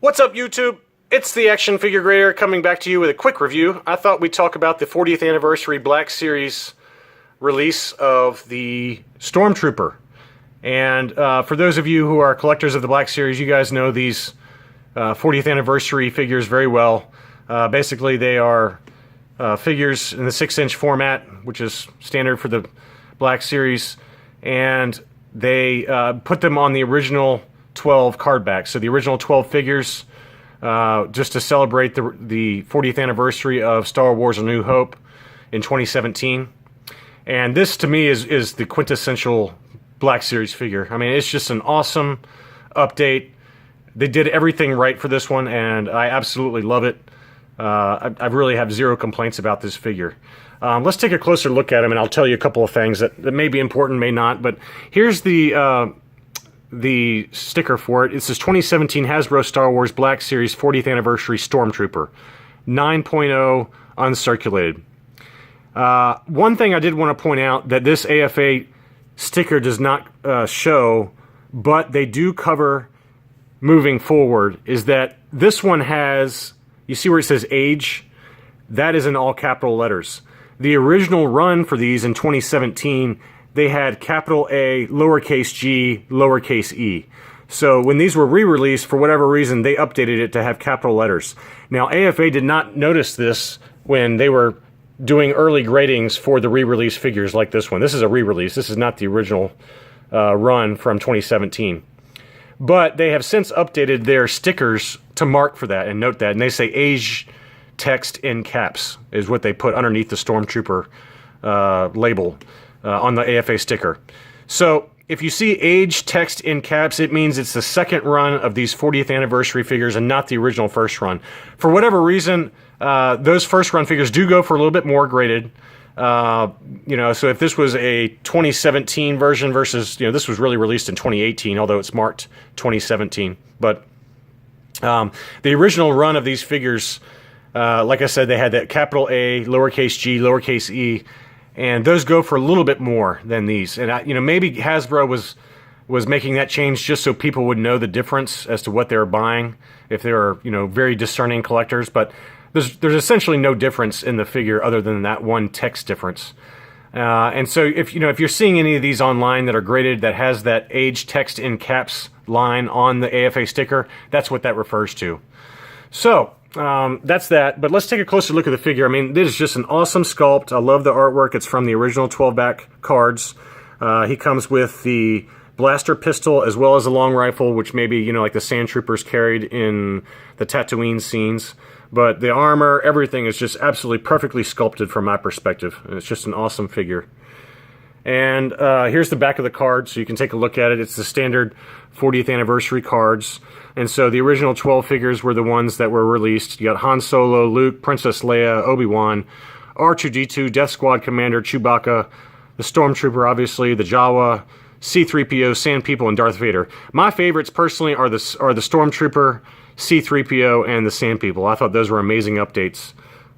What's up, YouTube? It's the Action Figure Grader coming back to you with a quick review. I thought we'd talk about the 40th anniversary Black Series release of the Stormtrooper. And for those of you who are collectors of the Black Series, you guys know these 40th anniversary figures very well. Basically, they are figures in the 6-inch format, which is standard for the Black Series, and they put them on the original 12 card backs. So the original 12 figures, just to celebrate the 40th anniversary of Star Wars A New Hope in 2017. And this, to me, is the quintessential Black Series figure. I mean, it's just an awesome update. They did everything right for this one, and I absolutely love it. I really have zero complaints about this figure. Let's take a closer look at him, and I'll tell you a couple of things that may be important, may not. But here's the sticker for it. It's this 2017 Hasbro Star Wars Black Series 40th Anniversary Stormtrooper, 9.0 uncirculated. One thing I did want to point out that this AFA sticker does not show, but they do cover moving forward, is that this one has, you see where it says age? That is in all capital letters. The original run for these in 2017, they had capital A, lowercase g, lowercase e. So when these were re-released, for whatever reason, they updated it to have capital letters. Now, AFA did not notice this when they were doing early gradings for the re-release figures like this one. This is a re-release. This is not the original run from 2017. But they have since updated their stickers to mark for that and note that. And they say age text in caps is what they put underneath the Stormtrooper label on the AFA sticker. So if you see age text in caps, it means it's the second run of these 40th anniversary figures and not the original first run. For whatever reason, those first run figures do go for a little bit more graded. You know, so if this was a 2017 version versus, you know, this was really released in 2018, although it's marked 2017. But the original run of these figures, like I said, they had that capital A, lowercase g, lowercase e, and those go for a little bit more than these. And you know, maybe Hasbro was making that change just so people would know the difference as to what they were buying if they were, you know, very discerning collectors. But there's essentially no difference in the figure other than that one text difference. And so if you're seeing any of these online that are graded that has that age text in caps line on the AFA sticker, that's what that refers to. So that's that, but let's take a closer look at the figure. I mean, this is just an awesome sculpt. I love the artwork. It's from the original 12-back cards. He comes with the blaster pistol as well as a long rifle, which maybe, you know, like the Sand Troopers carried in the Tatooine scenes. But the armor, everything is just absolutely perfectly sculpted from my perspective. It's just an awesome figure. And here's the back of the card, so you can take a look at it. It's the standard 40th anniversary cards. And so the original 12 figures were the ones that were released. You got Han Solo, Luke, Princess Leia, Obi-Wan, R2-D2, Death Squad Commander, Chewbacca, the Stormtrooper, obviously, the Jawa, C-3PO, Sand People, and Darth Vader. My favorites, personally, are the Stormtrooper, C-3PO, and the Sand People. I thought those were amazing updates.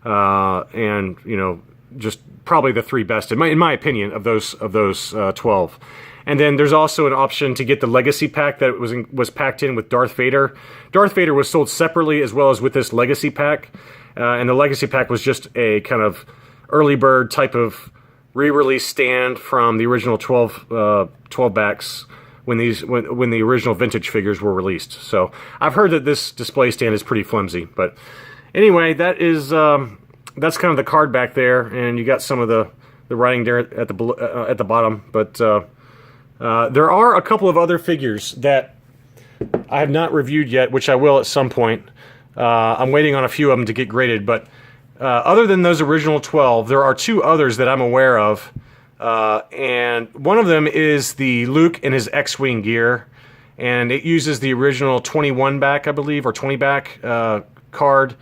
And, you know, just probably the three best, in my opinion, of those 12. And then there's also an option to get the Legacy Pack that was packed in with Darth Vader. Darth Vader was sold separately as well as with this Legacy Pack. And the Legacy Pack was just a kind of early bird type of re-release stand from the original 12 backs when the original vintage figures were released. So I've heard that this display stand is pretty flimsy. But anyway, that's kind of the card back there, and you got some of the writing there at the bottom. But there are a couple of other figures that I have not reviewed yet, which I will at some point. I'm waiting on a few of them to get graded, but other than those original 12, there are two others that I'm aware of, and one of them is the Luke in his X-Wing gear, and it uses the original 21 back, I believe, or 20 back card,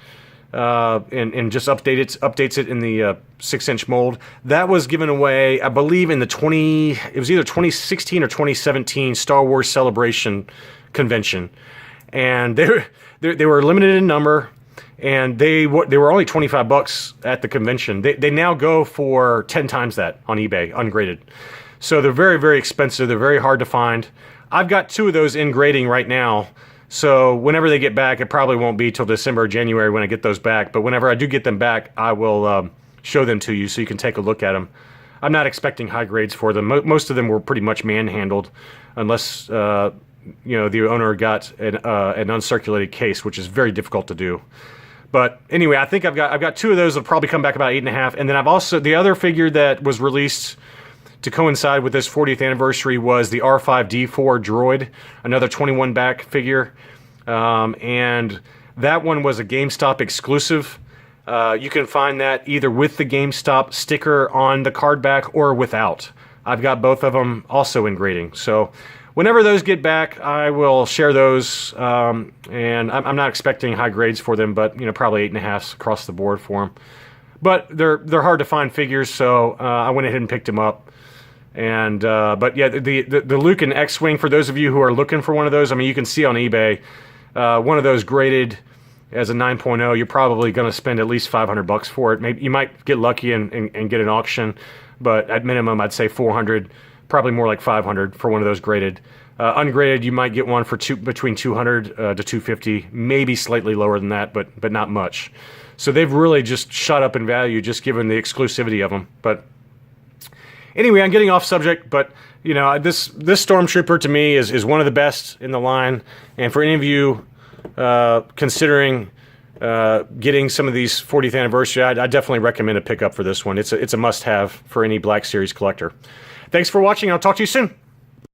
and just updates it in the 6-inch mold. That was given away, I believe, in it was either 2016 or 2017 Star Wars Celebration convention, and they were limited in number, and they were only $25 at the convention. They now go for 10 times that on eBay, ungraded. So they're very, very expensive. They're very hard to find. I've got two of those in grading right now. So whenever they get back, it probably won't be till December or January when I get those back. But whenever I do get them back, I will show them to you so you can take a look at them. I'm not expecting high grades for them. Most of them were pretty much manhandled, unless you know, the owner got an uncirculated case, which is very difficult to do. But anyway, I think I've got 2 of those that'll probably come back about 8.5. And then I've also, the other figure that was released to coincide with this 40th anniversary was the R5-D4 droid, another 21 back figure. And that one was a GameStop exclusive. You can find that either with the GameStop sticker on the card back or without. I've got both of them also in grading. So whenever those get back, I will share those. And I'm not expecting high grades for them, but you know, probably 8.5s across the board for them. But they're hard to find figures, so I went ahead and picked them up. And but yeah, the Luke and X-Wing, for those of you who are looking for one of those, I mean, you can see on eBay one of those graded as a 9.0, you're probably going to spend at least $500 for it. Maybe you might get lucky and get an auction, but at minimum, I'd say $400, probably more like $500 for one of those graded. Ungraded, you might get one for between $200 to $250, maybe slightly lower than that, but not much. So they've really just shot up in value just given the exclusivity of them. But anyway, I'm getting off subject, but you know, this Stormtrooper to me is one of the best in the line, and for any of you considering getting some of these 40th anniversary, I definitely recommend a pickup for this one. It's a must-have for any Black Series collector. Thanks for watching. I'll talk to you soon.